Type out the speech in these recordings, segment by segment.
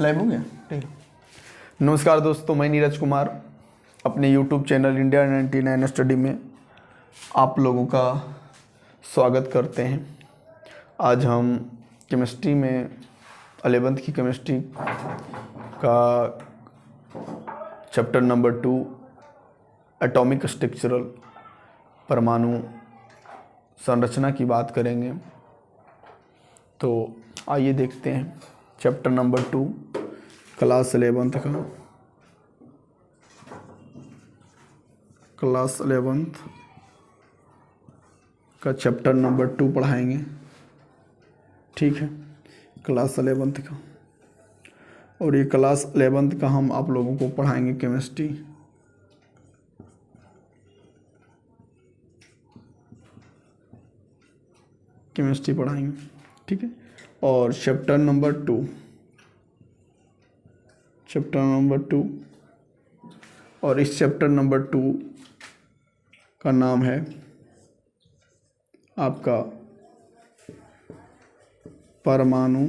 Live हो गया? ठीक है। नमस्कार दोस्तों, मैं नीरज कुमार अपने YouTube चैनल इंडिया 99 स्टडी में आप लोगों का स्वागत करते हैं। आज हम केमिस्ट्री में 11th की केमिस्ट्री का चैप्टर नंबर 2 एटॉमिक स्ट्रक्चरल परमाणु संरचना की बात करेंगे। तो आइए देखते हैं चैप्टर नंबर 2 क्लास 11th का चैप्टर नंबर 2 पढ़ाएंगे। ठीक है, क्लास 11th का, और ये क्लास 11th का हम आप लोगों को पढ़ाएंगे केमिस्ट्री पढ़ाएंगे। ठीक है, और चैप्टर नंबर 2 और इस चैप्टर नंबर 2 का नाम है आपका परमाणु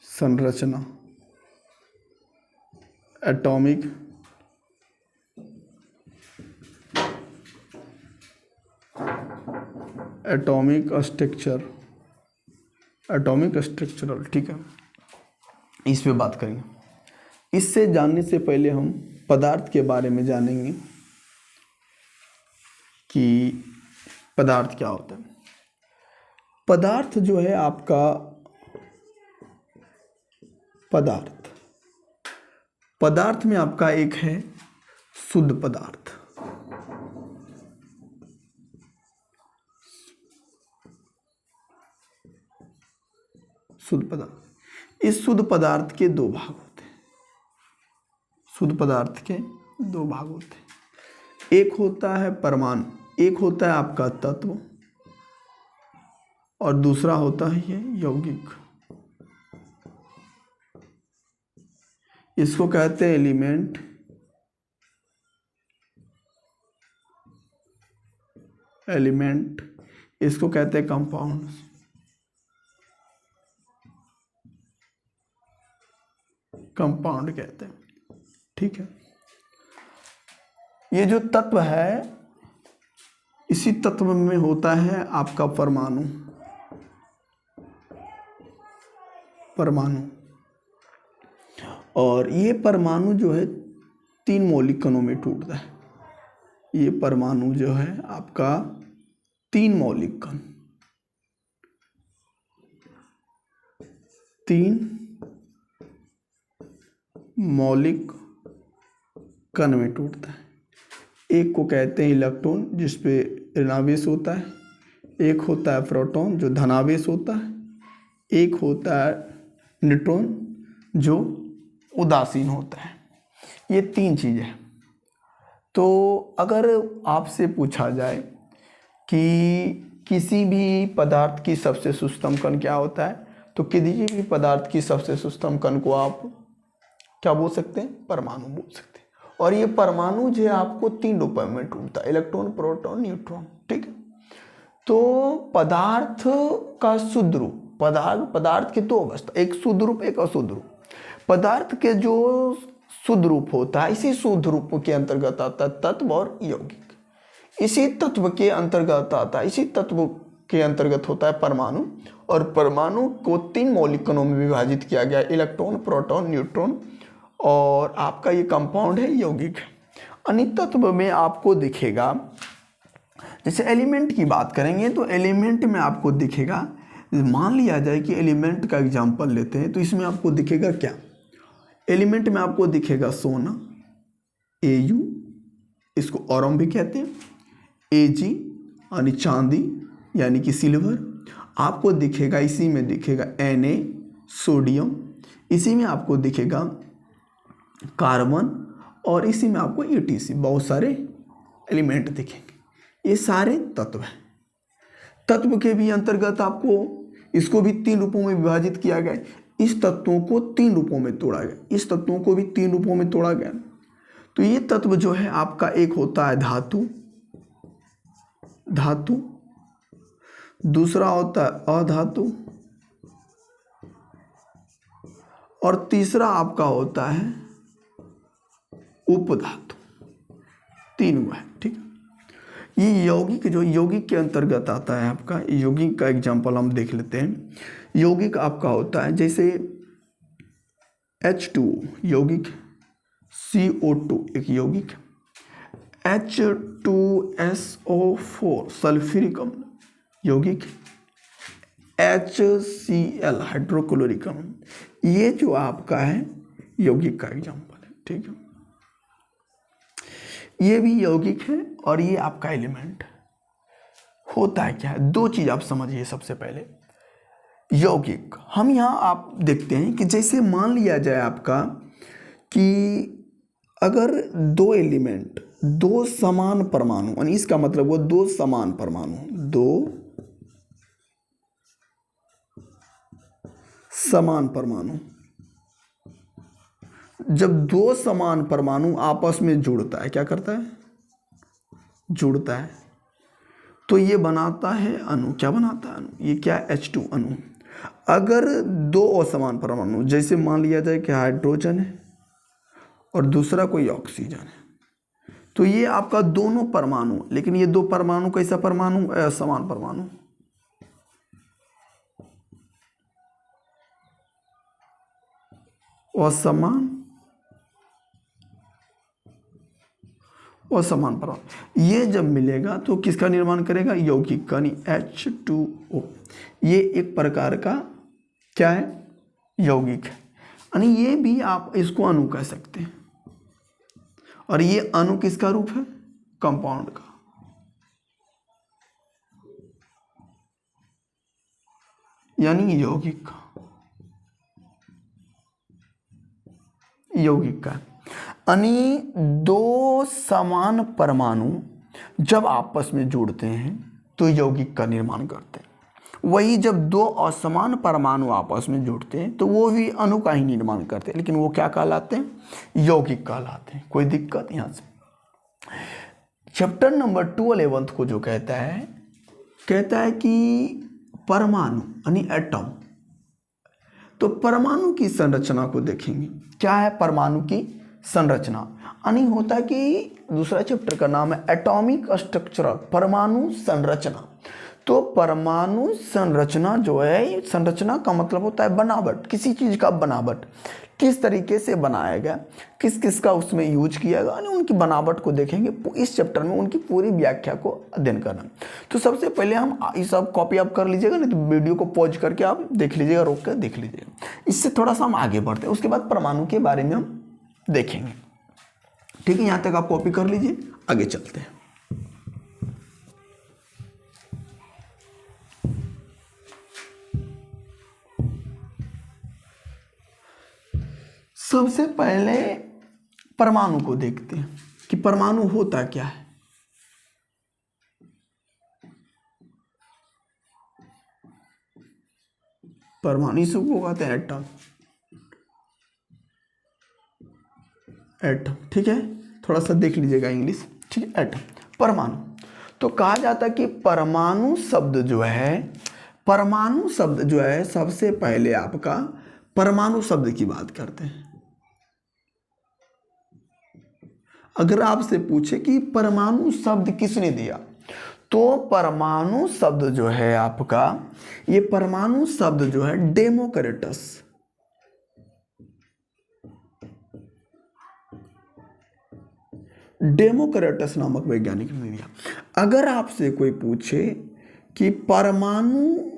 संरचना, एटॉमिक स्ट्रक्चरल। ठीक है, इस पे बात करेंगे। इससे जानने से पहले हम पदार्थ के बारे में जानेंगे कि पदार्थ क्या होता है। पदार्थ जो है आपका पदार्थ में आपका एक है शुद्ध पदार्थ। शुद्ध पदार्थ, इस शुद्ध पदार्थ के दो भाग होते हैं। एक होता है परमाणु, एक होता है आपका तत्व, और दूसरा होता है ये यौगिक। इसको कहते हैं एलिमेंट, इसको कहते हैं कंपाउंड कहते हैं। ठीक है, ये जो तत्व है, इसी तत्व में होता है आपका परमाणु। और ये परमाणु जो है 3 मौलिक कणों में टूटता है। ये परमाणु जो है आपका 3 मौलिक कण में टूटता है। एक को कहते हैं इलेक्ट्रॉन, जिस पे ऋणावेश होता है, एक होता है प्रोटॉन जो धनावेश होता है, एक होता है न्यूट्रॉन जो उदासीन होता है। ये 3 चीज़ें हैं। तो अगर आपसे पूछा जाए कि किसी भी पदार्थ की सबसे सूक्ष्म कण क्या होता है, तो किसी भी पदार्थ की सबसे सूक्ष्म कण को आप क्या बोल सकते हैं? परमाणु बोल सकते हैं। और ये परमाणु जो है आपको 3 रूपों में टूटता है, इलेक्ट्रॉन, प्रोटॉन, न्यूट्रॉन। ठीक है, तो पदार्थ का शुद्ध रूप, पदार्थ की 2 अवस्था, एक शुद्ध रूप, एक अशुद्ध रूप। पदार्थ के जो शुद्ध रूप होता है, इसी शुद्ध रूप के अंतर्गत आता है तत्व और यौगिक। इसी तत्व के अंतर्गत होता है परमाणु, और परमाणु को 3 मौलिक कणों में विभाजित किया गया, इलेक्ट्रॉन, प्रोटॉन, न्यूट्रॉन, और आपका ये कंपाउंड है यौगिक। अन्य तत्व में आपको दिखेगा, जैसे एलिमेंट की बात करेंगे तो एलिमेंट में आपको दिखेगा, मान लिया जाए कि एलिमेंट का एग्जांपल लेते हैं, तो इसमें आपको दिखेगा क्या? एलिमेंट में आपको दिखेगा सोना, Au, इसको ऑरम भी कहते हैं, Ag यानी चांदी यानी कि सिल्वर। आपको दिखेगा, इसी में दिखेगा Na सोडियम, इसी में आपको दिखेगा कार्बन, और इसी में आपको ETC, बहुत सारे एलिमेंट दिखेंगे। ये सारे तत्व हैं। तत्व के भी अंतर्गत आपको इसको भी 3 रूपों में विभाजित किया गया। इस तत्वों को 3 रूपों में तोड़ा गया, इस तत्वों को भी 3 रूपों में तोड़ा गया। तो ये तत्व जो है आपका, एक होता है धातु, दूसरा होता है अधातु, और तीसरा आपका होता है उपधातु। 3 हुआ है, ठीक है। ये यौगिक, जो यौगिक के अंतर्गत आता है आपका, यौगिक का एग्जाम्पल हम देख लेते हैं। यौगिक आपका होता है जैसे H2 यौगिक, CO2 एक यौगिक, H2SO4 सल्फ्यूरिक अम्ल यौगिक, HCl हाइड्रोक्लोरिक अम्ल। ये जो आपका है यौगिक का एग्जाम्पल है, ठीक है। ये भी यौगिक है और ये आपका एलिमेंट होता है क्या है। 2 चीज आप समझिए। सबसे पहले यौगिक, हम यहाँ आप देखते हैं कि जैसे मान लिया जाए आपका कि अगर 2 एलिमेंट, 2 समान परमाणु, यानी इसका मतलब वो 2 समान परमाणु, 2 समान परमाणु, जब 2 समान परमाणु आपस में जुड़ता है, क्या करता है, जुड़ता है, तो ये बनाता है अणु। क्या बनाता है, अणु। ये क्या, H2 अणु। अगर 2 असमान परमाणु, जैसे मान लिया जाए कि हाइड्रोजन है और दूसरा कोई ऑक्सीजन है, तो ये आपका दोनों परमाणु, लेकिन ये 2 परमाणु कैसा परमाणु, असमान परमाणु। असमान परमाणु, ये जब मिलेगा तो किसका निर्माण करेगा, यौगिक का, यानी H2O। ये एक प्रकार का क्या है, यौगिक है। यानी ये भी आप इसको अणु कह सकते हैं। और ये अणु किसका रूप है, कंपाउंड का। यानी यौगिक का, यौगिक का। यानी 2 समान परमाणु जब आपस में जुड़ते हैं तो यौगिक का निर्माण करते हैं। वही जब 2 असमान परमाणु आपस में जुड़ते हैं तो वो भी अणु का ही निर्माण करते हैं, लेकिन वो क्या कहलाते हैं, यौगिक कहलाते हैं। कोई दिक्कत यहाँ से। चैप्टर नंबर 11 को जो कहता है कि परमाणु यानी एटम। तो परमाणु की संरचना को देखेंगे। क्या है परमाणु की संरचना, यानी होता है कि दूसरा चैप्टर का नाम है एटॉमिक स्ट्रक्चर, परमाणु संरचना। तो परमाणु संरचना जो है, संरचना का मतलब होता है बनावट, किसी चीज का बनावट, किस तरीके से बनाया गया, किस किस का उसमें यूज किया गया, उनकी बनावट को देखेंगे। इस चैप्टर में उनकी पूरी व्याख्या को अध्ययन करना। तो सबसे पहले हम ये सब कॉपी आप कर लीजिएगा, नहीं तो वीडियो को पॉज करके आप देख लीजिएगा, रोक कर देख लीजिएगा। इससे थोड़ा सा हम आगे बढ़ते हैं, उसके बाद परमाणु के बारे में हम देखेंगे। ठीक है, यहाँ तक आप कॉपी कर लीजिए, आगे चलते हैं। सबसे पहले परमाणु को देखते हैं कि परमाणु होता क्या है। परमाणु इसको कहते हैं एटम। एटम, ठीक है, थोड़ा सा देख लीजिएगा इंग्लिश, ठीक है। एटम, परमाणु। तो कहा जाता है कि परमाणु शब्द जो है, परमाणु शब्द जो है, सबसे पहले आपका परमाणु शब्द की बात करते हैं। अगर आपसे पूछे कि परमाणु शब्द किसने दिया, तो परमाणु शब्द जो है आपका, ये परमाणु शब्द जो है डेमोक्रिटस, डेमोक्रिटस नामक वैज्ञानिक ने दिया। अगर आपसे कोई पूछे कि परमाणु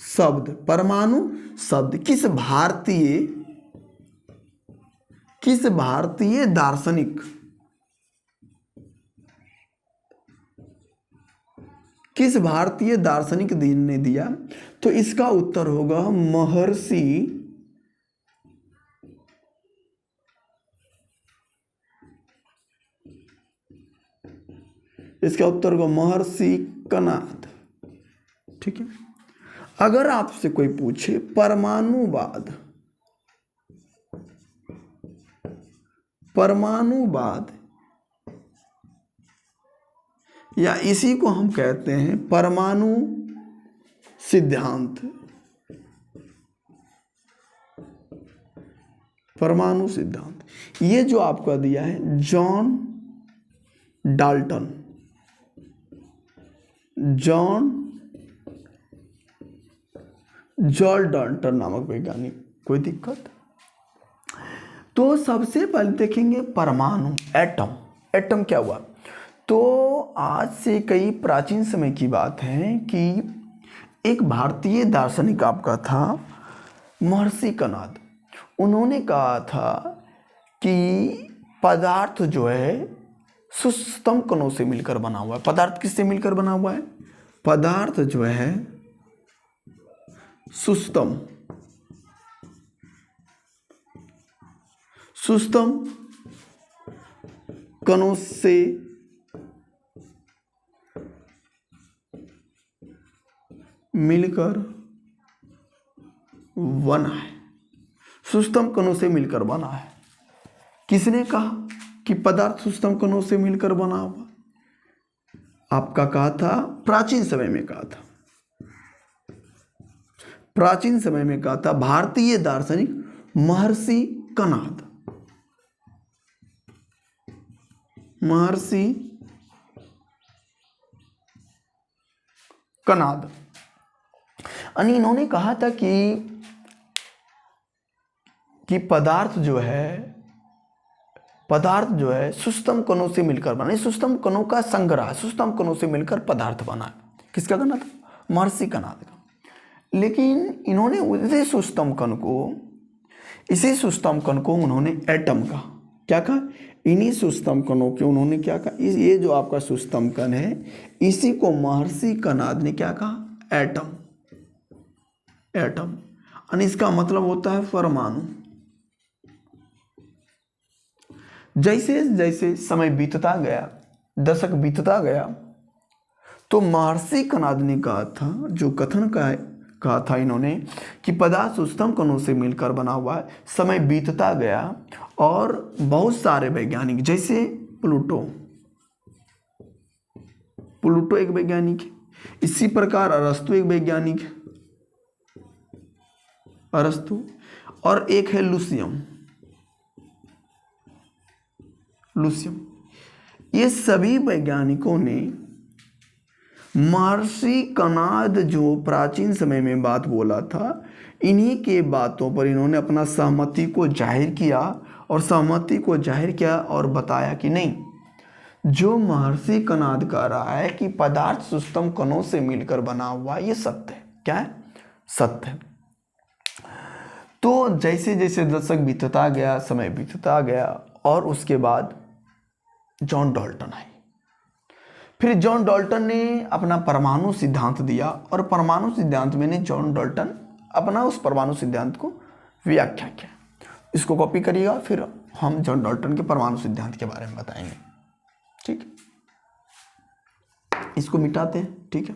शब्द किस भारतीय दार्शनिक ने दिया, तो इसका उत्तर होगा महर्षि कणाद। ठीक है। अगर आपसे कोई पूछे परमाणुवाद या इसी को हम कहते हैं परमाणु सिद्धांत, परमाणु सिद्धांत, ये जो आपका दिया है जॉन डाल्टन, जॉन डाल्टन नामक वैज्ञानिक। कोई दिक्कत? तो सबसे पहले देखेंगे परमाणु, एटम क्या हुआ। तो आज से कई प्राचीन समय की बात है कि एक भारतीय दार्शनिक आपका था महर्षि कणाद। उन्होंने कहा था कि पदार्थ जो है सुस्तम कणों से मिलकर बना हुआ है। पदार्थ किससे मिलकर बना हुआ है? पदार्थ जो है सुस्तम कणों से मिलकर बना है। सुस्तम कणों से मिलकर बना है। किसने कहा कि पदार्थ सुस्तम कणों से मिलकर बना हुआ? आपका कहा था प्राचीन समय में कहा था, प्राचीन समय में कहा था भारतीय दार्शनिक महर्षि कणाद। महर्षि कणाद यानी इन्होंने कहा था कि पदार्थ जो है सुस्तम कणों से मिलकर बना। सुस्तम कणों का संग्रह, सुस्तम कणों से मिलकर पदार्थ बना है। किसका कहना था? महर्षि कणाद का। लेकिन इन्होंने इसी सुस्तम कण को उन्होंने एटम का क्या कहा? इन्हीं सुस्तम कणों के उन्होंने क्या कहा? ये जो आपका सुस्तम कण है इसी को महर्षि कणाद ने क्या कहा? एटम। और इसका मतलब होता है परमाणु। जैसे जैसे समय बीतता गया, दशक बीतता गया, तो महर्षि कणाद ने कहा था, जो कथन कहा था इन्होंने कि पदार्थ सुस्तम कणों से मिलकर बना हुआ है। समय बीतता गया और बहुत सारे वैज्ञानिक, जैसे प्लूटो एक वैज्ञानिक है, इसी प्रकार अरस्तु एक वैज्ञानिक है, अरस्तु, और एक है लुसियम। ये सभी वैज्ञानिकों ने महर्षि कणाद जो प्राचीन समय में बात बोला था, इन्हीं के बातों पर इन्होंने अपना सहमति को जाहिर किया और बताया कि नहीं, जो महर्षि कणाद कह रहा है कि पदार्थ सुस्तम कणों से मिलकर बना हुआ, ये सत्य है। क्या है? सत्य है। तो जैसे जैसे दशक बीतता गया, समय बीतता गया, और उसके बाद जॉन डाल्टन आए। फिर जॉन डाल्टन ने अपना परमाणु सिद्धांत दिया, और परमाणु सिद्धांत में जॉन डाल्टन अपना उस परमाणु सिद्धांत को व्याख्या किया। इसको कॉपी करिएगा, फिर हम जॉन डाल्टन के परमाणु सिद्धांत के बारे में बताएंगे। ठीक है, इसको मिटाते हैं। ठीक है,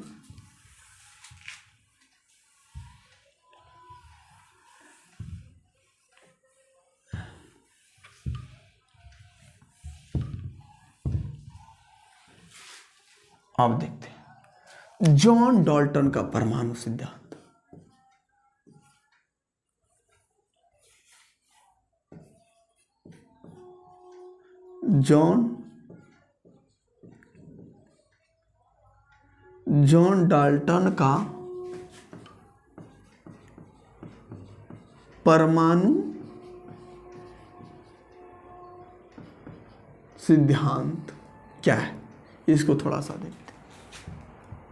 अब देखते हैं जॉन डाल्टन का परमाणु सिद्धांत। जॉन डाल्टन का परमाणु सिद्धांत क्या है, इसको थोड़ा सा देखते हैं।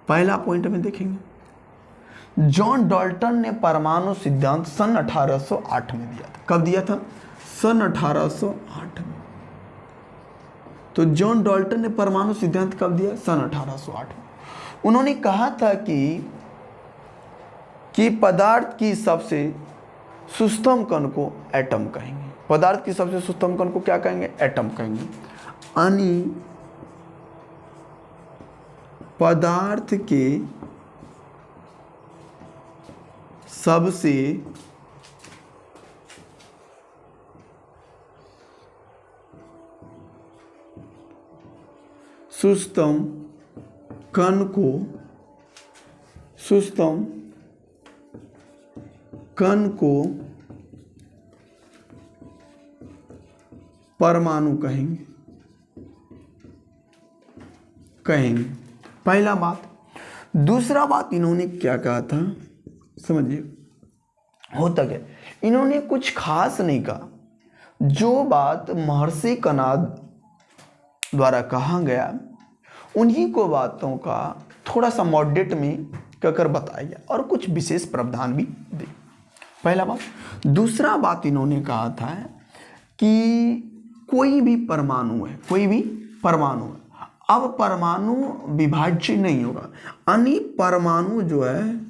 पहला पॉइंट में देखेंगे, जॉन डाल्टन ने परमाणु सिद्धांत सन 1808 में दिया था। कब दिया था? सन 1808 में। तो जॉन डाल्टन ने परमाणु सिद्धांत कब दिया? सन 1808 में। उन्होंने कहा था कि पदार्थ की सबसे सुस्तम कण को एटम कहेंगे। पदार्थ की सबसे सुस्तम कण को क्या कहेंगे? एटम कहेंगे। यानी पदार्थ के सबसे सुस्तम कण को परमाणु कहेंगे कहेंगे पहला बात। दूसरा बात इन्होंने क्या कहा था, समझिए होता क्या, इन्होंने कुछ खास नहीं कहा। जो बात महर्षि कणाद द्वारा कहा गया उन्हीं को बातों का थोड़ा सा मॉडरेट में कहकर बताया गया और कुछ विशेष प्रावधान भी दे। पहला बात। दूसरा बात इन्होंने कहा था कि कोई भी परमाणु है, कोई भी परमाणु है, अब परमाणु विभाज्य नहीं होगा, यानी परमाणु जो है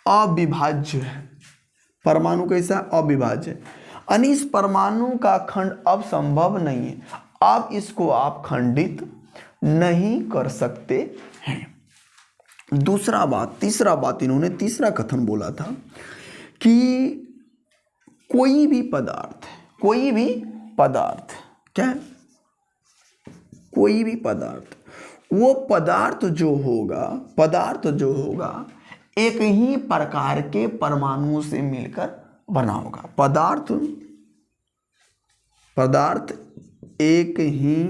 अविभाज्य है। परमाणु कैसा, अविभाज्य है, यानी इस परमाणु का खंड अब संभव नहीं है, अब इसको आप खंडित नहीं कर सकते हैं। दूसरा बात, तीसरा बात, इन्होंने तीसरा कथन बोला था कि कोई भी पदार्थ क्या है, कोई भी पदार्थ, वो पदार्थ जो होगा एक ही प्रकार के परमाणुओं से मिलकर बना होगा। पदार्थ एक ही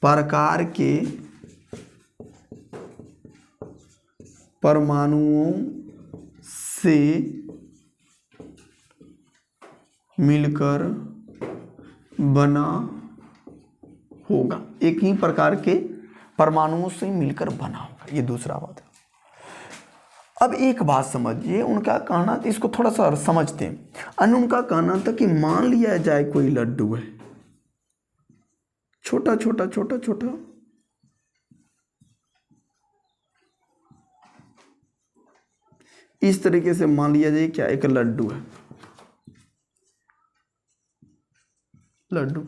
प्रकार के परमाणुओं से मिलकर बना होगा, एक ही प्रकार के परमाणुओं से मिलकर बना होगा। ये दूसरा बात है। अब एक बात समझिए, उनका कहना था, इसको थोड़ा सा समझते हैं। उनका कहना था कि मान लिया जाए कोई लड्डू है, छोटा छोटा छोटा छोटा, इस तरीके से मान लिया जाए क्या, एक लड्डू है, लड्डू।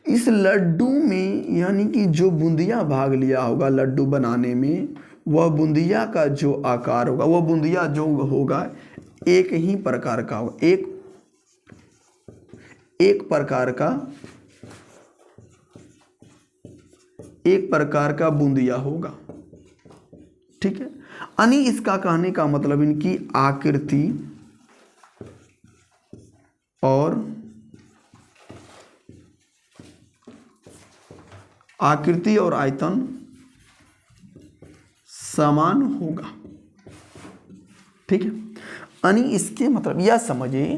इस लड्डू में यानी कि जो बूंदिया भाग लिया होगा लड्डू बनाने में, वह बूंदिया का जो आकार होगा, वह बूंदिया जो होगा एक ही प्रकार का होगा, एक प्रकार का बूंदिया होगा, ठीक है। यानी इसका कहने का मतलब इनकी आकृति और आयतन समान होगा, ठीक है। यानी इसके मतलब यह समझिए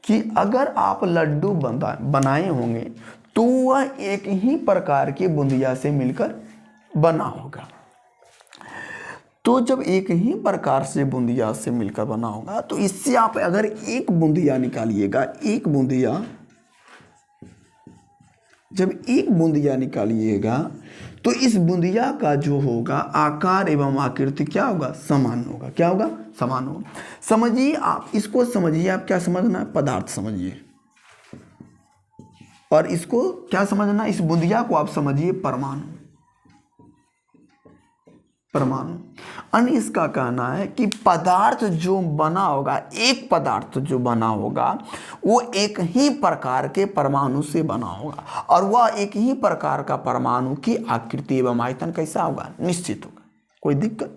कि अगर आप लड्डू बनाए होंगे तो वह एक ही प्रकार के बूंदिया से मिलकर बना होगा। तो जब एक ही प्रकार से बूंदिया से मिलकर बना होगा तो इससे आप अगर एक बूंदिया निकालिएगा, जब एक बूंदिया निकालिएगा तो इस बूंदिया का जो होगा आकार एवं आकृति क्या होगा, समान होगा। क्या होगा, समान होगा। समझिए, आप इसको समझिए, आप क्या समझना है, पदार्थ समझिए, और इसको क्या समझना, इस बूंदिया को आप समझिए परमाणु। अन्य इसका कहना है कि पदार्थ जो बना होगा, एक पदार्थ जो बना होगा वो एक ही प्रकार के परमाणु से बना होगा, और वह एक ही प्रकार का परमाणु की आकृति एवं आयतन कैसा होगा, निश्चित होगा, कोई दिक्कत।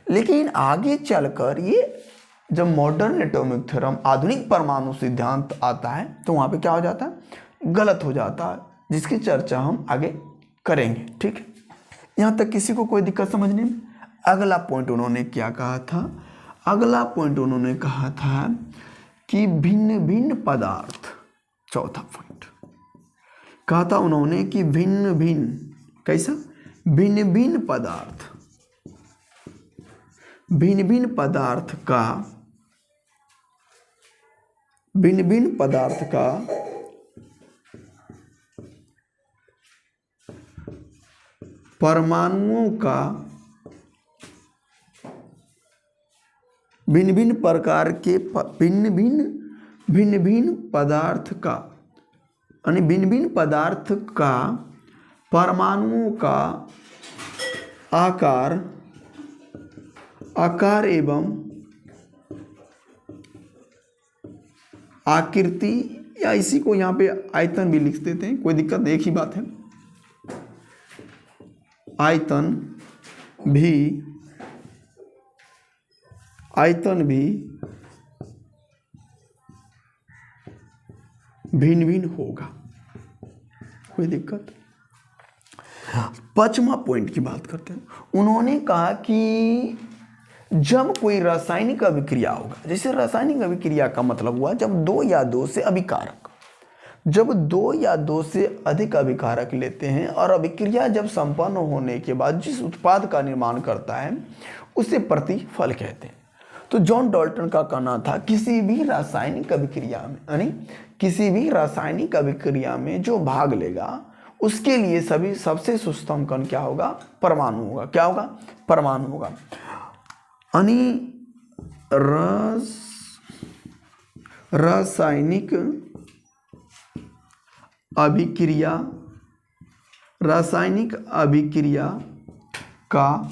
लेकिन आगे चलकर ये जब मॉडर्न एटॉमिक थ्योरम, आधुनिक परमाणु सिद्धांत आता है तो वहाँ पे क्या हो जाता है, गलत हो जाता है, जिसकी चर्चा हम आगे करेंगे, ठीक है। यहाँ तक किसी को कोई दिक्कत समझने में? अगला पॉइंट उन्होंने क्या कहा था, अगला पॉइंट उन्होंने कहा था कि भिन्न भिन्न पदार्थ, चौथा पॉइंट कहा था उन्होंने कि भिन्न भिन्न, कैसा, भिन्न भिन्न पदार्थ, भिन्न भिन्न पदार्थ का परमाणुओं का, भिन्न भिन्न प्रकार के भिन्न भिन्न पदार्थ का, यानी भिन्न भिन्न पदार्थ का परमाणुओं का आकार एवं आकृति, या इसी को यहाँ पे आयतन भी लिख देते हैं, कोई दिक्कत, एक ही बात है, आयतन भी आयतन भी भिन्न भिन्न होगा, कोई दिक्कत। पांचवा पॉइंट की बात करते हैं। उन्होंने कहा कि जब कोई रासायनिक अभिक्रिया होगा, जैसे रासायनिक अभिक्रिया का मतलब हुआ जब दो या दो से अभिकारक, जब दो या दो से अधिक अभिकारक लेते हैं और अभिक्रिया जब संपन्न होने के बाद जिस उत्पाद का निर्माण करता है उसे प्रतिफल कहते हैं। तो जॉन डाल्टन का कहना था किसी भी रासायनिक अभिक्रिया में, यानी किसी भी रासायनिक अभिक्रिया में जो भाग लेगा उसके लिए सभी सबसे सूक्ष्म कण क्या होगा? परमाणु होगा। क्या होगा? परमाणु होगा। यानी रासायनिक अभिक्रिया का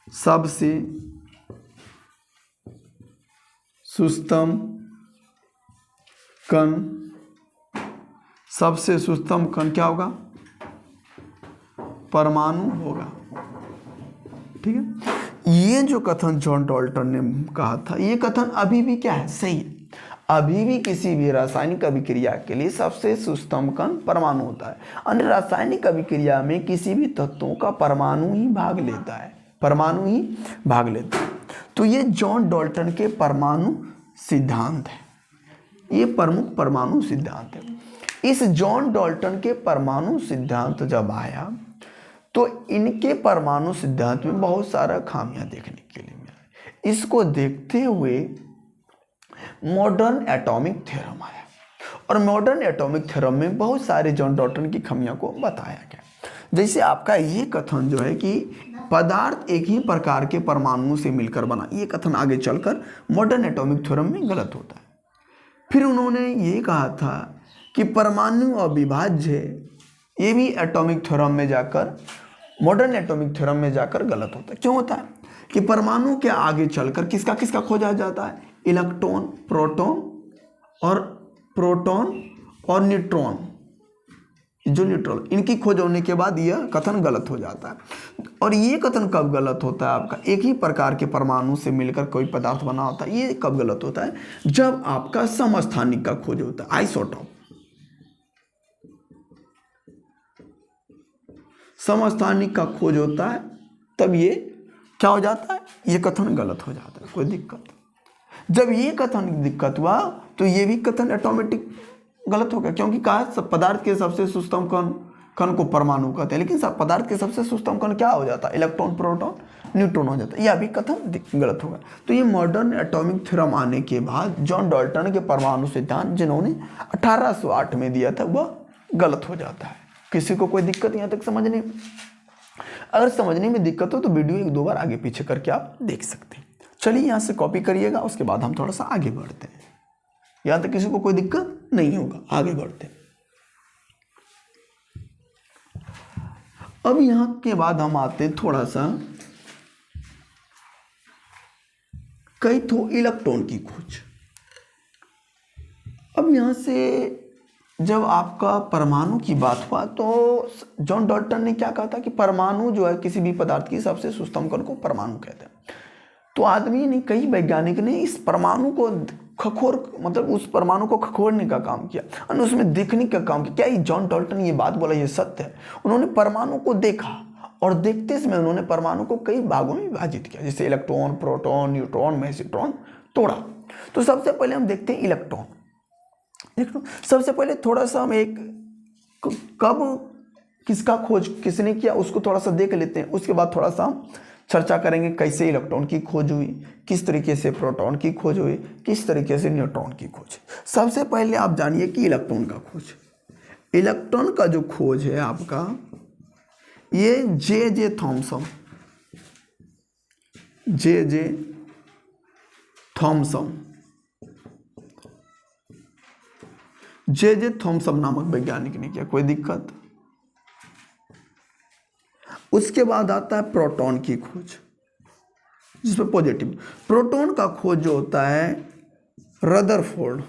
सबसे सूक्ष्म कण क्या होगा? परमाणु होगा। ठीक है, ये जो कथन जॉन डाल्टन ने कहा था, ये कथन अभी भी क्या है? सही है। अभी भी किसी भी रासायनिक अभिक्रिया के लिए सबसे सूक्ष्म कण परमाणु होता है। अन्य रासायनिक अभिक्रिया में किसी भी तत्वों का परमाणु ही भाग लेता है, परमाणु ही भाग लेता है। तो ये जॉन डाल्टन के परमाणु सिद्धांत है, ये प्रमुख परमाणु सिद्धांत है। इस जॉन डाल्टन के परमाणु सिद्धांत जब आया तो इनके परमाणु सिद्धांत में बहुत सारा खामियां देखने के लिए मिला। इसको देखते हुए मॉडर्न एटॉमिक थ्योरम आया और मॉडर्न एटॉमिक थ्योरम में बहुत सारे जॉन डाल्टन की खामियों को बताया गया। जैसे आपका ये कथन जो है कि पदार्थ एक ही प्रकार के परमाणुओं से मिलकर बना, ये कथन आगे चलकर मॉडर्न एटॉमिक थ्योरम में गलत होता है। फिर उन्होंने ये कहा था कि परमाणु अविभाज्य है, ये भी एटॉमिक थ्योरम में जाकर, मॉडर्न एटॉमिक थ्योरम में जाकर गलत होता है। क्यों होता है? कि परमाणु के आगे चलकर किसका किसका खोजा जाता है? इलेक्ट्रॉन, प्रोटॉन और न्यूट्रॉन, जो न्यूट्रॉन, इनकी खोज होने के बाद यह कथन गलत हो जाता है। और ये कथन कब गलत होता है आपका? एक ही प्रकार के परमाणु से मिलकर कोई पदार्थ बना होता है, ये कब गलत होता है? जब आपका समस्थानिक का खोज होता है, आइसोटॉप, समस्थानिक का खोज होता है, तब ये क्या हो जाता है? ये कथन गलत हो जाता है, कोई दिक्कत। जब ये कथन दिक्कत हुआ तो ये भी कथन ऑटोमेटिक गलत हो गया, क्योंकि कहा सब पदार्थ के सबसे सूक्ष्म कण को परमाणु कहते हैं, लेकिन सब पदार्थ के सबसे सूक्ष्म कण क्या हो जाता है? इलेक्ट्रॉन, प्रोटॉन, न्यूट्रॉन हो जाता है। यह भी कथन गलत होगा। तो ये मॉडर्न एटॉमिक थ्योरम आने के बाद जॉन डाल्टन के परमाणु सिद्धांत जिन्होंने 1808 में दिया था वह गलत हो जाता है। किसी को कोई दिक्कत यहाँ तक समझने? अगर समझने में दिक्कत हो तो वीडियो एक दो बार आगे पीछे करके आप देख सकते हैं। चलिए यहाँ से कॉपी करिएगा, उसके बाद हम थोड़ा सा आगे बढ़ते हैं। यहाँ तक किसी को कोई दिक्कत नहीं होगा, आगे बढ़ते हैं। अब यहाँ के बाद हम आते हैं थोड़ा सा कई तो इलेक्ट्रॉन की खोज। अब यहाँ से जब आपका परमाणु की बात हुआ तो जॉन डाल्टन ने क्या कहा था कि परमाणु जो है किसी भी पदार्थ की सबसे सूक्ष्म कण को परमाणु कहते हैं। तो आदमी ने, कई वैज्ञानिक ने इस परमाणु को मतलब उस परमाणु को खखोरने का काम किया और उसमें देखने का काम किया। क्या ये जॉन डाल्टन ये बात बोला, ये सत्य है? उन्होंने परमाणु को देखा और देखते समय उन्होंने परमाणु को कई भागों में विभाजित किया, जैसे इलेक्ट्रॉन, प्रोटॉन, न्यूट्रॉन, मैग्नेट्रॉन तोड़ा। तो सबसे पहले हम देखते हैं इलेक्ट्रॉन। सबसे पहले थोड़ा सा हम एक कब किसका खोज किसने किया उसको थोड़ा सा देख लेते हैं। उसके बाद थोड़ा सा हम चर्चा करेंगे कैसे इलेक्ट्रॉन की खोज हुई, किस तरीके से प्रोटॉन की खोज हुई, किस तरीके से न्यूट्रॉन की खोज। सबसे पहले आप जानिए कि इलेक्ट्रॉन का खोज, इलेक्ट्रॉन का जो खोज है आपका, ये जे थॉमसन, जे थॉमसन नामक वैज्ञानिक ने किया। कोई दिक्कत? उसके बाद आता है प्रोटॉन की खोज, जिसमें पॉजिटिव। प्रोटॉन का खोज जो होता है रदरफोर्ड,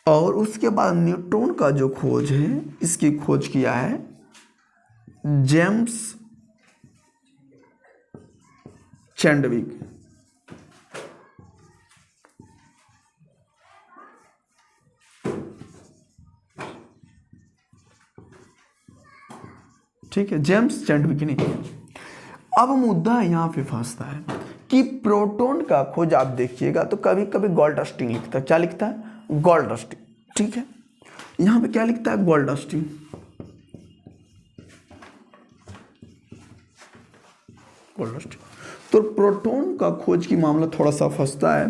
और उसके बाद न्यूट्रॉन का जो खोज है, इसकी खोज किया है जेम्स चैडविक। ठीक है, जेम्स चैडविक ने किया। अब मुद्दा यहाँ पे फंसता है कि प्रोटॉन का खोज आप देखिएगा तो कभी कभी गोल्डस्टीन लिखता है। क्या लिखता है? गोल्डस्टीन। ठीक है, यहाँ पे क्या लिखता है? गोल्डस्टीन। गोल्डस्टीन। तो प्रोटॉन का खोज की मामला थोड़ा सा फंसता है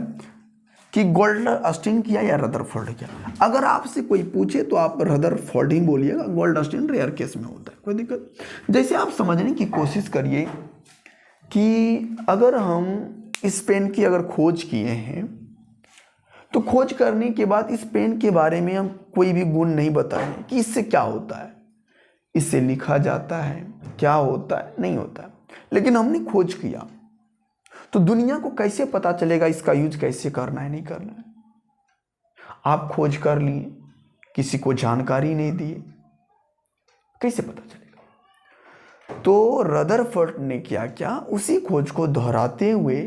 कि गोल्डस्टीन किया या रदरफोर्ड किया। अगर आपसे कोई पूछे तो आप रदरफोर्ड ही बोलिएगा, गोल्डस्टीन रेयर केस में होता है, कोई दिक्कत। जैसे आप समझने की कोशिश करिए कि अगर हम इस पेन की अगर खोज किए हैं तो खोज करने के बाद इस पेन के बारे में हम कोई भी गुण नहीं बताएं कि इससे क्या होता है, इससे लिखा जाता है, क्या होता है, नहीं होता है, लेकिन हमने खोज किया तो दुनिया को कैसे पता चलेगा इसका यूज कैसे करना है, नहीं करना है। आप खोज कर लिए, किसी को जानकारी नहीं दिए, कैसे पता चलेगा? तो रदरफोर्ड ने क्या किया, उसी खोज को दोहराते हुए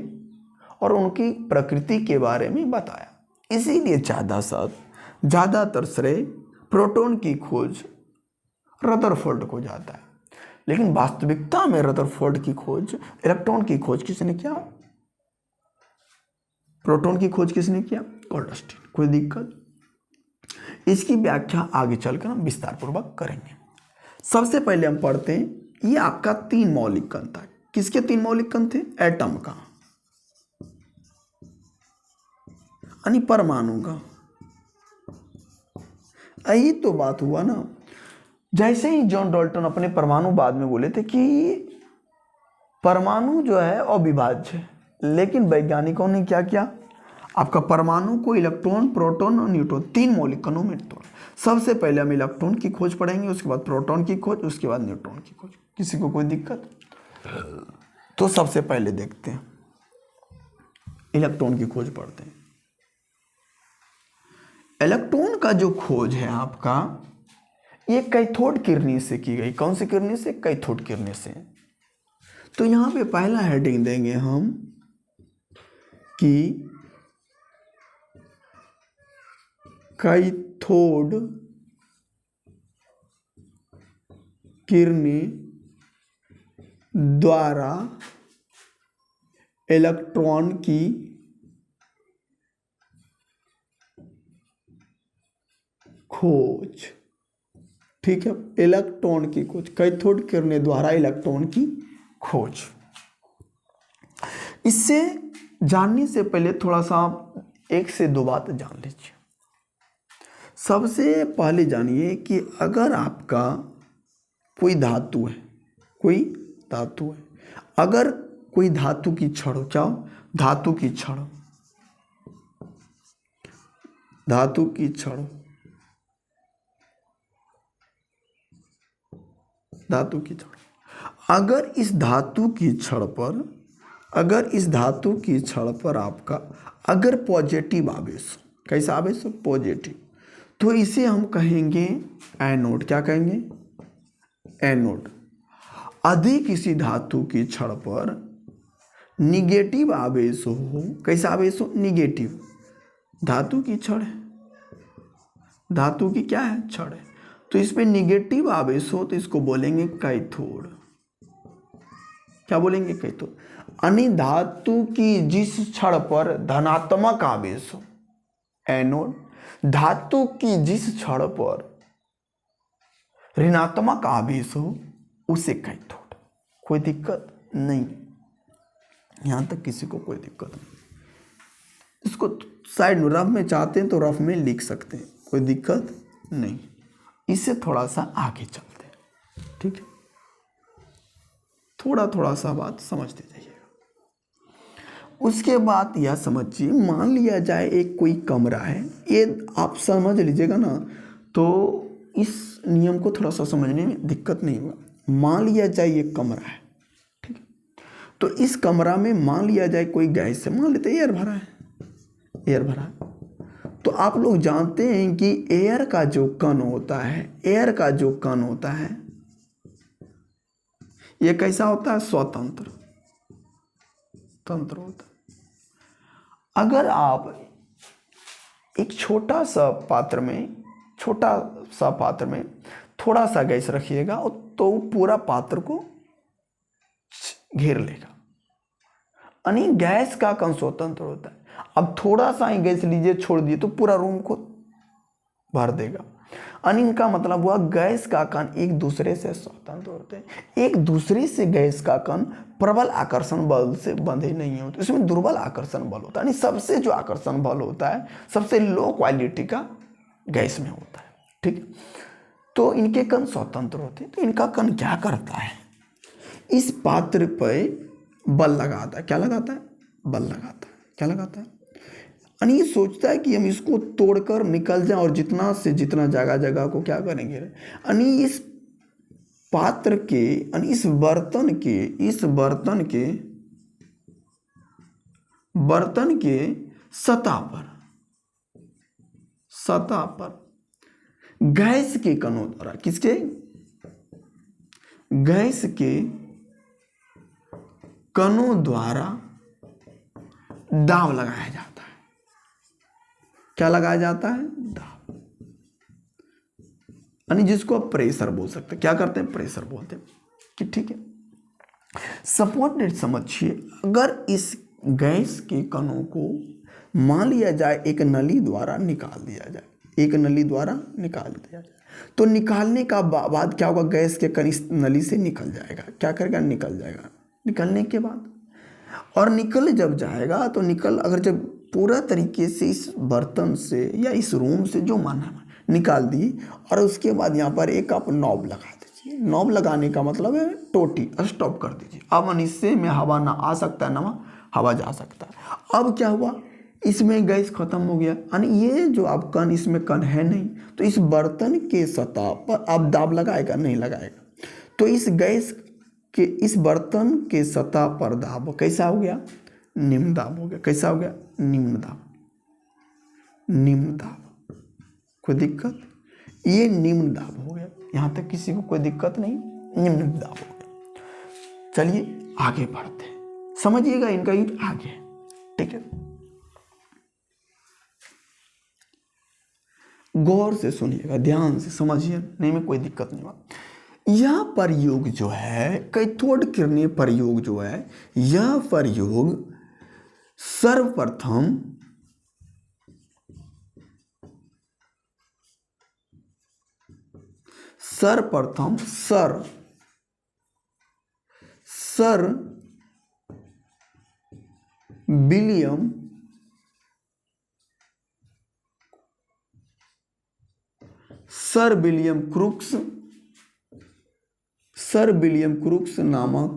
और उनकी प्रकृति के बारे में बताया। इसीलिए ज़्यादातर श्रेय प्रोटॉन की खोज रदरफोर्ड को जाता है, लेकिन वास्तविकता में रदरफोर्ड की खोज, इलेक्ट्रॉन की खोज किसने किया? प्रोटॉन की खोज किसने किया? गोल्डस्टीन। कोई दिक्कत? इसकी व्याख्या आगे चलकर हम विस्तार पूर्वक करेंगे। सबसे पहले हम पढ़ते हैं, ये आपका 3 मौलिक कण था। किसके 3 मौलिक कण थे? एटम का, यानी परमाणु का। यही तो बात हुआ ना। जैसे ही जॉन डाल्टन अपने परमाणुवाद में बोले थे कि परमाणु जो है अविभाज्य है, लेकिन वैज्ञानिकों ने क्या किया? आपका परमाणु को इलेक्ट्रॉन, प्रोटॉन और न्यूट्रॉन 3 मौलिक कणों में तोड़ा। सबसे पहले हम इलेक्ट्रॉन की खोज पढ़ेंगे, उसके बाद प्रोटॉन की खोज, उसके बाद न्यूट्रॉन की खोज। किसी को कोई दिक्कत? तो सबसे पहले देखते हैं, इलेक्ट्रॉन की खोज पढ़ते हैं। इलेक्ट्रॉन का जो खोज है आपका, ये कैथोड किरणें से की गई। कौन सी किरणें से? कैथोड किरणें से। तो यहां पे पहला हेडिंग देंगे हम कि कैथोड किरणें द्वारा इलेक्ट्रॉन की खोज। ठीक है, इलेक्ट्रॉन की खोज, कैथोड किरणें द्वारा इलेक्ट्रॉन की खोज। इससे जानने से पहले थोड़ा सा 1 से 2 बात जान लीजिए। सबसे पहले जानिए कि अगर आपका कोई धातु है, अगर कोई धातु की छड़ हो, क्या हो? धातु की छड़, अगर इस धातु की छड़ पर आपका अगर पॉजिटिव आवेश, कैसा आवेश? पॉजिटिव, तो इसे हम कहेंगे एनोड। क्या कहेंगे? एनोड। यदि किसी धातु की छड़ पर निगेटिव आवेश हो, कैसा आवेश हो? निगेटिव। धातु की छड़ है, धातु की क्या है? छड़ है, तो इस पे निगेटिव आवेश हो तो इसको बोलेंगे कैथोड। क्या बोलेंगे? कैथोड। यानी धातु की जिस छड़ पर धनात्मक आवेश हो, एनोड। धातु की जिस छड़ पर ऋणात्मक आवेश हो, उसे कैथोड। कोई दिक्कत नहीं, यहां तक किसी को कोई दिक्कत नहीं। इसको साइड में रफ में चाहते हैं तो रफ में लिख सकते हैं, कोई दिक्कत नहीं। इससे थोड़ा सा आगे चलते हैं, ठीक है? थोड़ा सा बात समझते जाइएगा। उसके बाद यह समझिए, मान लिया जाए एक कोई कमरा है, ये आप समझ लीजिएगा ना, तो इस नियम को थोड़ा सा समझने में दिक्कत नहीं होगा। मान लिया जाए एक कमरा है, ठीक है? तो इस कमरा में मान लिया जाए कोई गैस है, मान लेते एयर भरा है, एयर भरा है। तो आप लोग जानते हैं कि एयर का जो कण होता है ये कैसा होता है? स्वतंत्र तंत्र होता है। अगर आप एक छोटा सा पात्र में थोड़ा सा गैस रखिएगा तो पूरा पात्र को घेर लेगा, यानी गैस का कण स्वतंत्र होता है। अब थोड़ा सा ही गैस लीजिए, छोड़ दिए तो पूरा रूम को भर देगा। यानी इनका मतलब हुआ गैस का कण एक दूसरे से स्वतंत्र होते हैं। एक दूसरे से गैस का कण प्रबल आकर्षण बल से बंधे नहीं होते, इसमें दुर्बल आकर्षण बल होता है। यानी सबसे जो आकर्षण बल होता है सबसे लो क्वालिटी का गैस में होता है। ठीक है, तो इनके कण स्वतंत्र होते हैं। तो इनका कण क्या करता है? इस पात्र पर बल लगाता है। क्या लगाता है? बल लगाता है। क्या लगाता है? यानी ये सोचता है कि हम इसको तोड़कर निकल जाएं और जितना से जितना जगह जगह को क्या करेंगे, यानी इस पात्र के, यानी इस बर्तन के सतह पर गैस के कणों द्वारा, किसके? गैस के कणों द्वारा दाब लगाया जाता है। क्या लगाया जाता है? दाब, यानी जिसको आप प्रेशर बोल सकते हैं। क्या करते हैं? प्रेशर बोलते हैं। कि ठीक है, सपोर्टेड समझिए, अगर इस गैस के कणों को मान लिया जाए एक नली द्वारा निकाल दिया जाए, तो निकालने का बाद क्या होगा? गैस के कण इस नली से निकल जाएगा। क्या करेगा? निकल जाएगा। निकलने के बाद, और निकल जब जाएगा तो अगर जब पूरा तरीके से इस बर्तन से या इस रूम से जो माना निकाल दी, और उसके बाद यहाँ पर एक आप नॉब लगा दीजिए। नॉब लगाने का मतलब है टोटी स्टॉप कर दीजिए। अब इससे में हवा ना आ सकता है ना हवा जा सकता है। अब क्या हुआ? इसमें गैस खत्म हो गया, यानी ये जो आप कण, इसमें कण है नहीं, तो इस बर्तन के सतह पर आप दाब लगाएगा? नहीं लगाएगा। तो इस गैस के इस बर्तन के सतह पर दाब कैसा हो गया? निम्न दाब हो गया। कैसा हो गया? निम्न दाब। कोई दिक्कत? ये निम्न दाब हो गया। यहां तक किसी को कोई दिक्कत नहीं? निम्न दाब हो गया। चलिए आगे बढ़ते हैं, समझिएगा इनका यूज आगे। ठीक है, गौर से सुनिएगा, ध्यान से समझिए, नहीं में कोई दिक्कत नहीं हुआ। यह प्रयोग जो है, कैथोड किरणीय प्रयोग जो है, यह प्रयोग सर्वप्रथम सर विलियम क्रूक्स नामक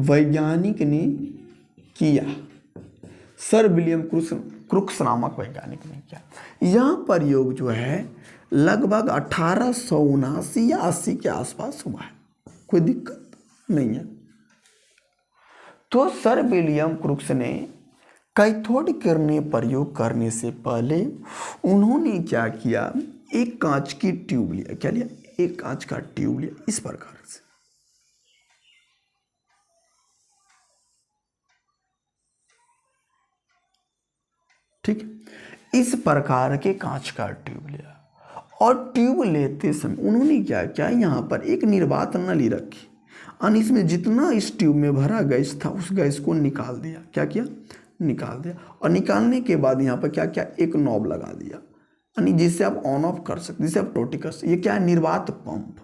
वैज्ञानिक ने किया। सर विलियम क्रूक्स नामक वैज्ञानिक ने किया। यह प्रयोग जो है लगभग 1879 या 80 के आसपास हुआ है। कोई दिक्कत नहीं है। तो सर विलियम क्रूक्स ने कैथोड किरणें प्रयोग करने से पहले उन्होंने क्या किया? एक कांच की ट्यूब लिया। क्या लिया? एक कांच का ट्यूब लिया, इस प्रकार से। ठीक, इस प्रकार के कांच का ट्यूब लिया, और ट्यूब लेते समय उन्होंने क्या किया? यहाँ पर एक निर्वात नली रखी, और इसमें जितना इस ट्यूब में भरा गैस था उस गैस को निकाल दिया। क्या किया? निकाल दिया। और निकालने के बाद यहाँ पर क्या किया? एक नॉब लगा दिया, यानी जिससे आप ऑन ऑफ कर सकते, जिससे आप टोटी कर सकते। ये क्या है? निर्वात पंप।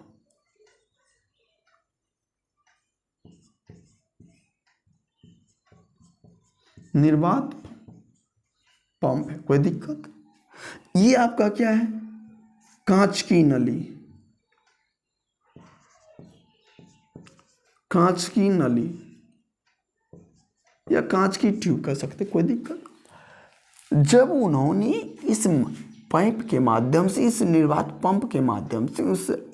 निर्वात पंप है। कोई दिक्कत? ये आपका क्या है? कांच की नली, या कांच की ट्यूब कह सकते, कोई दिक्कत। जब उन्होंने इस पाइप के माध्यम से, इस निर्वात पंप के माध्यम से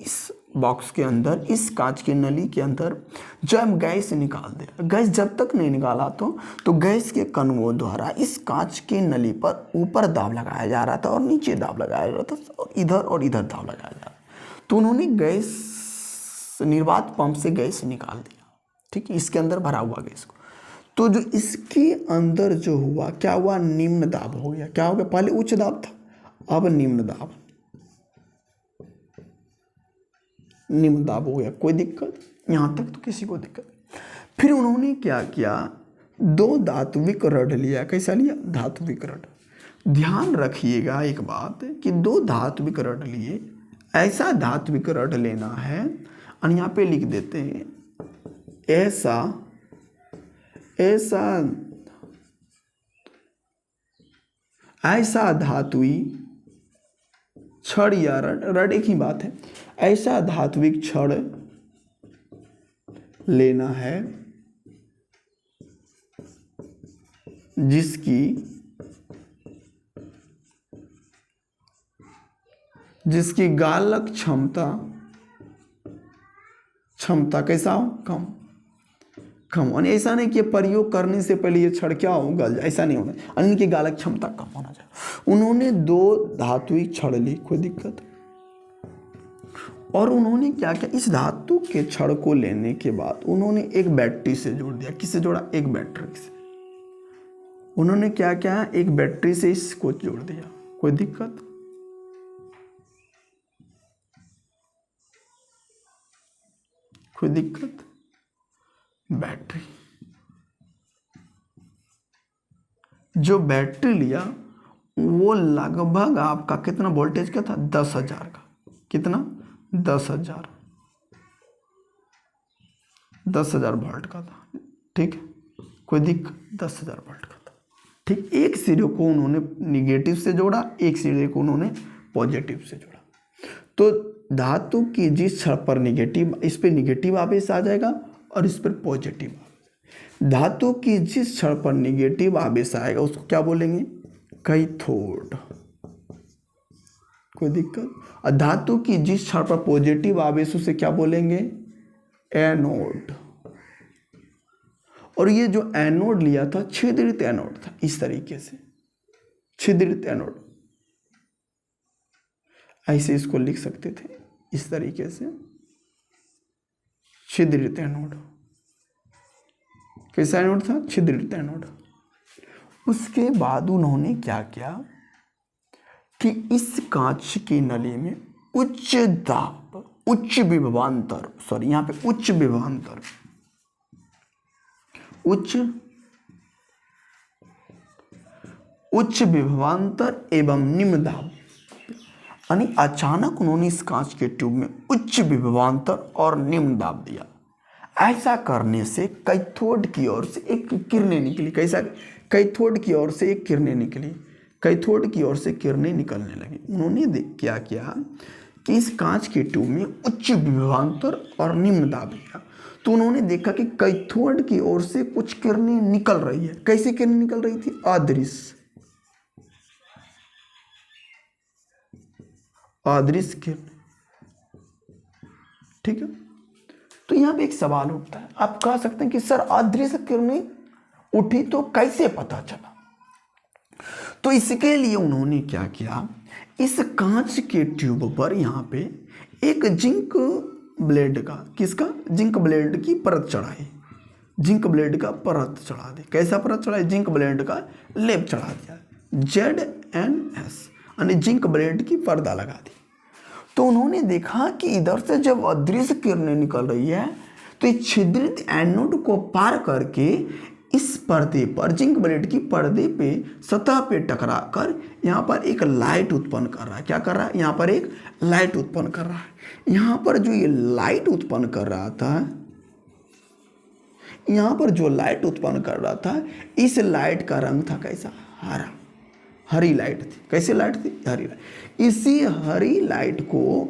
इस बॉक्स के अंदर, इस कांच की नली के अंदर जब गैस निकाल दिया, गैस जब तक नहीं निकाला तो गैस के कणों द्वारा इस कांच की नली पर ऊपर दाब लगाया जा रहा था और नीचे दाब लगाया जा रहा था और इधर दाब लगाया जा रहा था। तो उन्होंने गैस निर्वात पंप से गैस निकाल दिया, ठीक है, इसके अंदर भरा हुआ गैस को। तो जो इसके अंदर जो हुआ, क्या हुआ, निम्न दाब हो गया। क्या हो गया, पहले उच्च दाब था, अब निम्न दाब हो गया। कोई दिक्कत, यहाँ तक तो किसी को दिक्कत। फिर उन्होंने क्या किया, 2 धात्विक रड लिया। कैसा लिया, धात्विक रड। ध्यान रखिएगा एक बात कि 2 धात्विक रड लिए, ऐसा धात्विक रड लेना है, और यहाँ पे लिख देते हैं ऐसा धातुई छड़ या रड एक ही बात है। ऐसा धात्विक छड़ लेना है जिसकी गालक क्षमता कैसा हो, कम। और ऐसा नहीं कि प्रयोग करने से पहले ये छड़ क्या हो, गल जाए, ऐसा नहीं होना, अन्य की गालक क्षमता कम होना चाहिए। उन्होंने 2 धात्विक छड़ ली, कोई दिक्कत। और उन्होंने क्या किया, इस धातु के छड़ को लेने के बाद उन्होंने एक बैटरी से जोड़ दिया। किससे जोड़ा, एक बैटरी से। उन्होंने क्या किया, एक बैटरी से इसको जोड़ दिया। कोई दिक्कत, बैटरी, जो बैटरी लिया वो लगभग आपका कितना वोल्टेज का था, 10,000 का। कितना, 10,000 वोल्ट का था, ठीक है, कोई दिक्कत, 10,000 वोल्ट का था, ठीक। एक सिरे को उन्होंने निगेटिव से जोड़ा, एक सिरे को उन्होंने पॉजिटिव से जोड़ा। तो धातु की जिस छड़ पर निगेटिव, इस पर निगेटिव आवेश आ जाएगा और इस पर पॉजिटिव आवेश। धातु की जिस छड़ पर निगेटिव आवेश आएगा उसको क्या बोलेंगे, कैथोड। कोई दिक्कत। और धातु की जिस छड़ पर पॉजिटिव आवेश उसे क्या बोलेंगे, एनोड। और ये जो एनोड लिया था, छिद्रित एनोड था, इस तरीके से छिद्रित एनोड, ऐसे इसको लिख सकते थे, इस तरीके से छिद्रित एनोड। कैसा एनोड था, छिद्रित एनोड। उसके बाद उन्होंने क्या किया कि इस कांच की नली में उच्च दाब, उच्च विभवांतर, सॉरी यहां पे उच्च विभवांतर, उच्च विभवांतर एवं निम्न दाब, यानी अचानक उन्होंने इस कांच के ट्यूब में उच्च विभवांतर और निम्न दाब दिया। ऐसा करने से कैथोड की ओर से एक किरणें निकली। कैसा, कैथोड की ओर से एक किरणें निकली, कैथोड की ओर से किरणें निकलने लगी। उन्होंने क्या किया कि इस कांच के ट्यूब में उच्च विभवांतर और निम्न दाब दिया। तो उन्होंने देखा कि कैथोड की ओर से कुछ किरणें निकल रही है। कैसी किरणें निकल रही थी, अदृश्य किरण, ठीक है। तो यहां पे एक सवाल उठता है, आप कह सकते हैं कि सर अदृश्य किरणें उठी तो कैसे पता चला। तो इसके लिए उन्होंने क्या किया, इस कांच के ट्यूब पर यहां पे एक जिंक ब्लेड का, किसका, जिंक ब्लेड की परत चढ़ाई, जिंक ब्लेड का परत चढ़ा दी। कैसा परत चढ़ाई, जिंक ब्लेड का लेप चढ़ा दिया, ZnS, यानी जिंक ब्लेड की पर्दा लगा दी। तो उन्होंने देखा कि इधर से जब अदृश्य किरणें निकल रही है तो इस छिद्रित एनोड को पार करके इस पर्दे पर, जिंक ब्लेड की पर्दे पे, सतह पे टकरा कर यहाँ पर एक लाइट उत्पन्न कर रहा है। क्या कर रहा है, यहाँ पर एक लाइट उत्पन्न कर रहा है। यहाँ पर जो ये लाइट उत्पन्न कर रहा था, यहाँ पर जो लाइट उत्पन्न कर रहा था, इस लाइट का रंग था कैसा, हरा, हरी लाइट थी। कैसी लाइट थी, हरी लाइट। इसी हरी लाइट को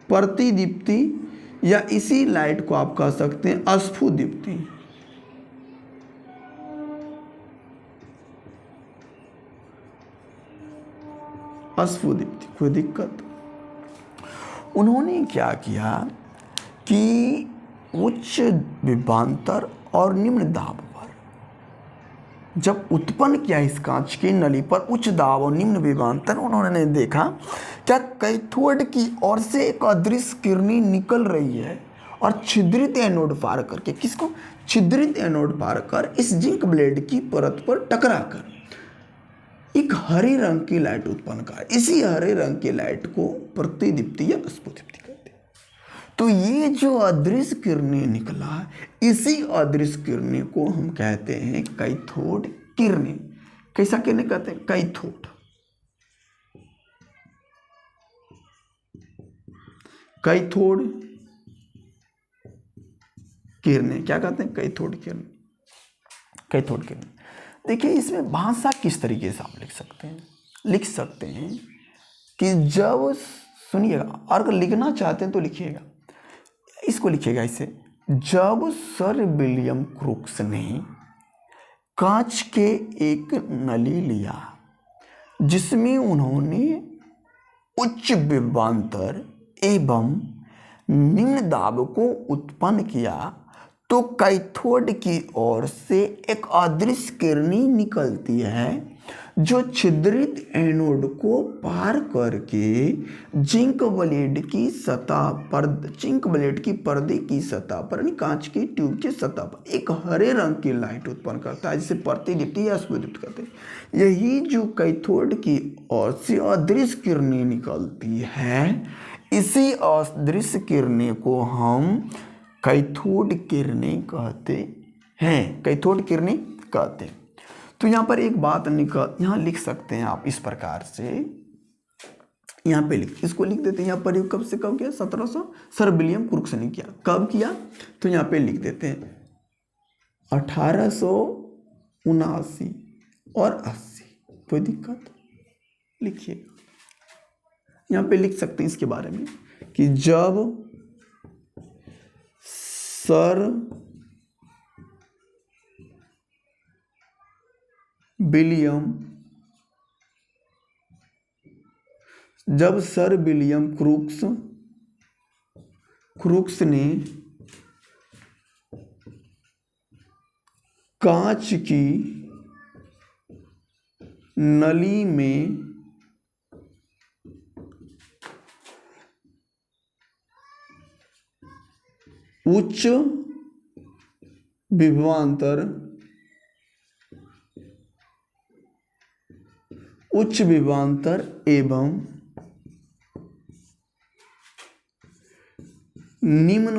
प्रतिदीप्ति या इसी लाइट को आप कह सकते हैं अस्फुदीप्ति। अस्फुदीप्ति, कोई दिक्कत। उन्होंने क्या किया कि उच्च विभवांतर और निम्न दाब पर जब उत्पन्न किया इस कांच की नली पर उच्च दाब और निम्न विभवांतर, उन्होंने देखा क्या कैथोड की ओर से एक अदृश्य किरणी निकल रही है और छिद्रित एनोड पार करके, किसको, छिद्रित एनोड पार कर इस जिंक ब्लेड की परत पर टकराकर एक हरे रंग की लाइट उत्पन्न कर, इसी हरे रंग की लाइट को प्रतिदीप्ति या अस्फुदीप्ति कहते हैं। तो ये जो अदृश्य किरणें निकला, इसी अदृश्य किरणें को हम कहते हैं कैथोड किरणें। कैसा किरणें कहते हैं, कैथोड। कैथोड किरणें क्या कहते हैं, कैथोड किरणें, कैथोड किरणें। देखिए इसमें भाषा किस तरीके से आप लिख सकते हैं कि जब, सुनिएगा, और अगर लिखना चाहते हैं तो लिखिएगा, इसको लिखिएगा ऐसे, जब सर विलियम क्रूक्स ने कांच के एक नली लिया जिसमें उन्होंने उच्च विभवांतर एवं निम्न दाब को उत्पन्न किया, तो कैथोड की ओर से एक अदृश्य किरणी निकलती है जो छिद्रित एनोड को पार करके जिंक ब्लेड की सतह पर, जिंक ब्लेड की पर्दे की सतह पर, कांच की ट्यूब की सतह पर एक हरे रंग की लाइट उत्पन्न करता है, जिसे प्रतिदीप्ति या अस्फुदीप्ति कहते हैं। यही जो कैथोड की ओर से अदृश्य किरणें निकलती है, इसी अदृश्य किरणें को हम कैथोड किरणें कहते हैं, कैथोड किरणें कहते हैं। तो यहाँ पर एक बात यहाँ लिख सकते हैं आप इस प्रकार से, यहाँ पे इसको लिख देते हैं। यहाँ पर कब से कब किया, 1700 सर विलियम क्रूक्स ने किया। कब किया, तो यहाँ पे लिख देते हैं 1879 और 80। कोई दिक्कत, लिखिए यहाँ पे लिख सकते हैं इसके बारे में कि जब सर विलियम क्रूक्स ने कांच की नली में उच्च विभवांतर एवं निम्न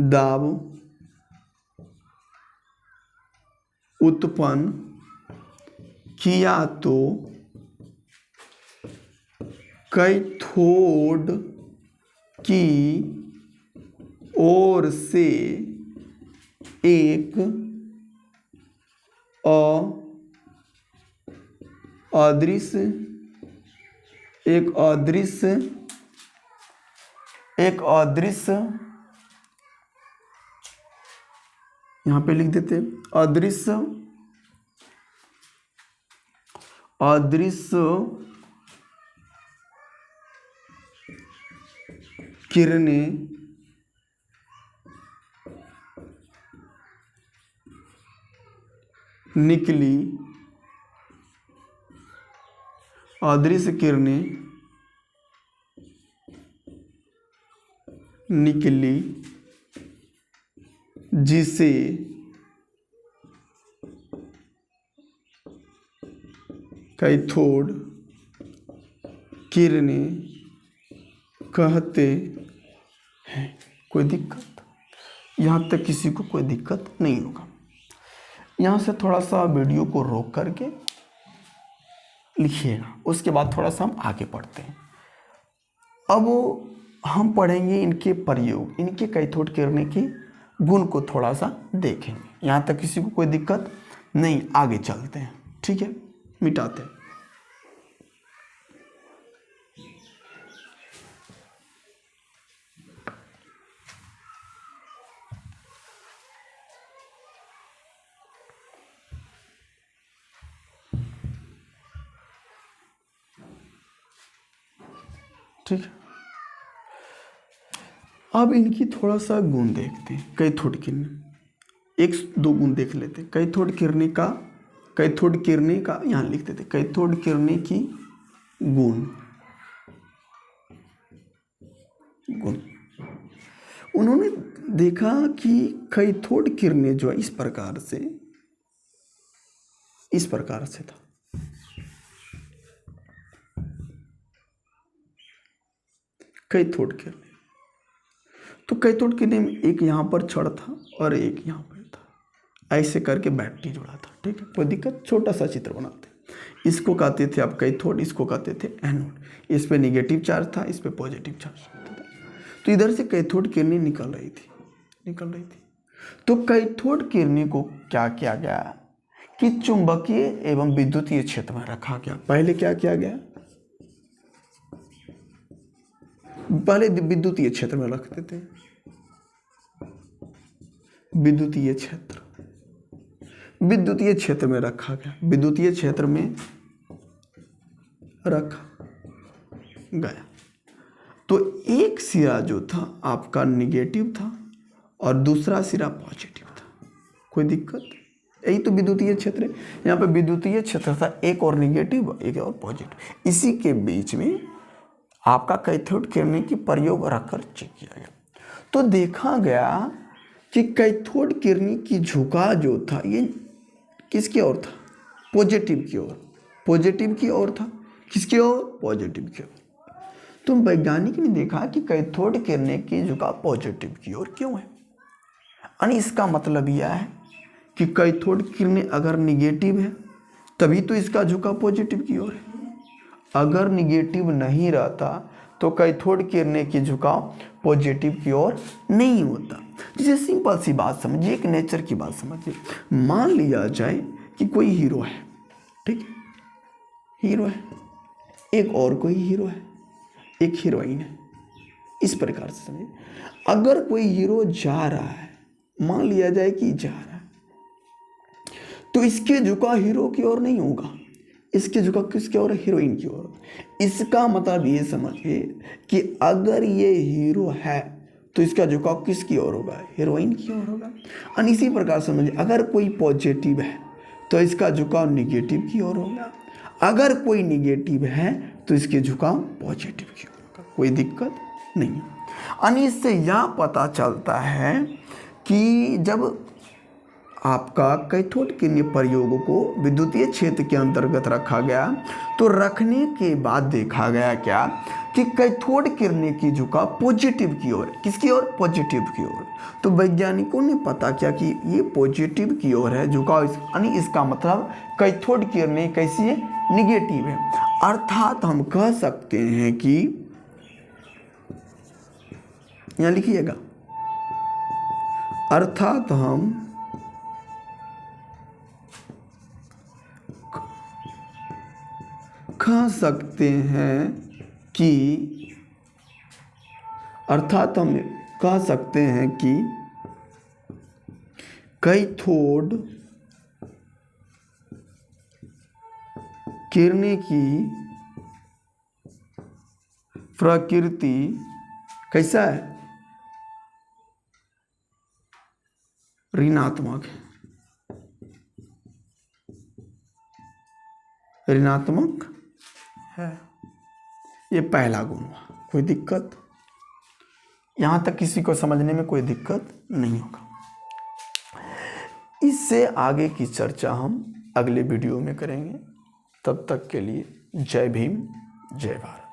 दाब उत्पन्न किया, तो कैथोड की ओर से एक अदृश्य यहाँ पे लिख देते अदृश्य किरणें निकली, अदृश्य किरणें निकली जिसे कैथोड किरणें कहते हैं। कोई दिक्कत, यहाँ तक किसी को कोई दिक्कत नहीं होगा। यहाँ से थोड़ा सा वीडियो को रोक करके लिखिएगा, उसके बाद थोड़ा सा हम आगे पढ़ते हैं। अब हम पढ़ेंगे इनके प्रयोग, इनके कैथोड किरणें के गुण को थोड़ा सा देखेंगे। यहाँ तक किसी को कोई दिक्कत नहीं, आगे चलते हैं, ठीक है, मिटाते हैं। ठीक है। अब इनकी थोड़ा सा गुण देखते हैं। कैथोड किरण, एक दो गुण देख लेते हैं। कैथोड किरणें का यहाँ लिख देते, कैथोड किरणें की गुण। उन्होंने देखा कि कैथोड किरणें जो है इस प्रकार से था। कैथोड किरणें, तो कैथोड किरणें में एक यहाँ पर छड़ था और एक यहाँ पर था, ऐसे करके बैटरी जुड़ा था। ठीक है, कोई दिक्कत, छोटा सा चित्र बनाते। इसको कहते थे आप कैथोड, इसको कहते थे एनोड। इस पे निगेटिव चार्ज था, इस पे पॉजिटिव चार्ज होता था। तो इधर से कैथोड किरणें निकल रही थी। तो कैथोड किरणें को क्या किया गया कि चुंबकीय एवं विद्युतीय क्षेत्र में रखा गया। पहले क्या किया गया, पहले विद्युतीय क्षेत्र में रखते थे, विद्युतीय क्षेत्र में रखा गया, विद्युतीय क्षेत्र में रखा गया। तो एक सिरा जो था आपका निगेटिव था और दूसरा सिरा पॉजिटिव था। कोई दिक्कत, यही तो विद्युतीय क्षेत्र है। यहाँ पे विद्युतीय क्षेत्र था, एक और निगेटिव एक और पॉजिटिव। इसी के बीच में आपका कैथोड किरणें की प्रयोग रखकर चेक किया गया। तो देखा गया कि कैथोड किरणें की झुकाव जो था ये किसकी ओर था, पॉजिटिव की ओर। पॉजिटिव की ओर था, किसकी ओर, पॉजिटिव की ओर। तो वैज्ञानिक ने देखा कि कैथोड किरणें की झुकाव पॉजिटिव की ओर क्यों है। यानी इसका मतलब यह है कि कैथोड किरणें अगर निगेटिव है तभी तो इसका झुकाव पॉजिटिव की ओर है। अगर निगेटिव नहीं रहता तो कैथोड किरणें की झुकाव पॉजिटिव की ओर नहीं होता। जैसे सिंपल सी बात समझिए, एक नेचर की बात समझिए। मान लिया जाए कि कोई हीरो है, ठीक है, हीरो है, एक और कोई हीरो है, एक हीरोइन है। इस प्रकार से समझिए, अगर कोई हीरो जा रहा है, मान लिया जाए कि जा रहा है, तो इसके झुकाव हीरो की ओर नहीं होगा, इसके झुकाव किसकी ओर, हीरोइन की ओर। इसका मतलब ये समझिए कि अगर ये हीरो है तो इसका झुकाव किसकी ओर होगा, हीरोइन की ओर होगा। और इसी प्रकार समझिए, अगर कोई पॉजिटिव है तो इसका झुकाव निगेटिव की ओर होगा, अगर कोई निगेटिव है तो इसके झुकाव पॉजिटिव की ओर होगा। कोई दिक्कत नहीं। और इससे यह पता चलता है कि जब आपका कैथोड किरणें प्रयोग को विद्युतीय क्षेत्र के अंतर्गत रखा गया तो रखने के बाद देखा गया क्या कि कैथोड किरणें की झुकाव पॉजिटिव की ओर, किसकी ओर, पॉजिटिव की ओर। तो वैज्ञानिकों ने पता किया कि ये पॉजिटिव की ओर है झुकाव, यानी इसका मतलब कैथोड किरणें कैसी है, निगेटिव है। अर्थात हम कह सकते हैं कि, यहाँ लिखिएगा, अर्थात हम कह सकते हैं कि, अर्थात हम कह सकते हैं कि कैथोड किरणें की प्रकृति कैसा है, ऋणात्मक है, ऋणात्मक है। ये पहला गुण हुआ। कोई दिक्कत, यहाँ तक किसी को समझने में कोई दिक्कत नहीं होगा। इससे आगे की चर्चा हम अगले वीडियो में करेंगे। तब तक के लिए जय भीम, जय भारत।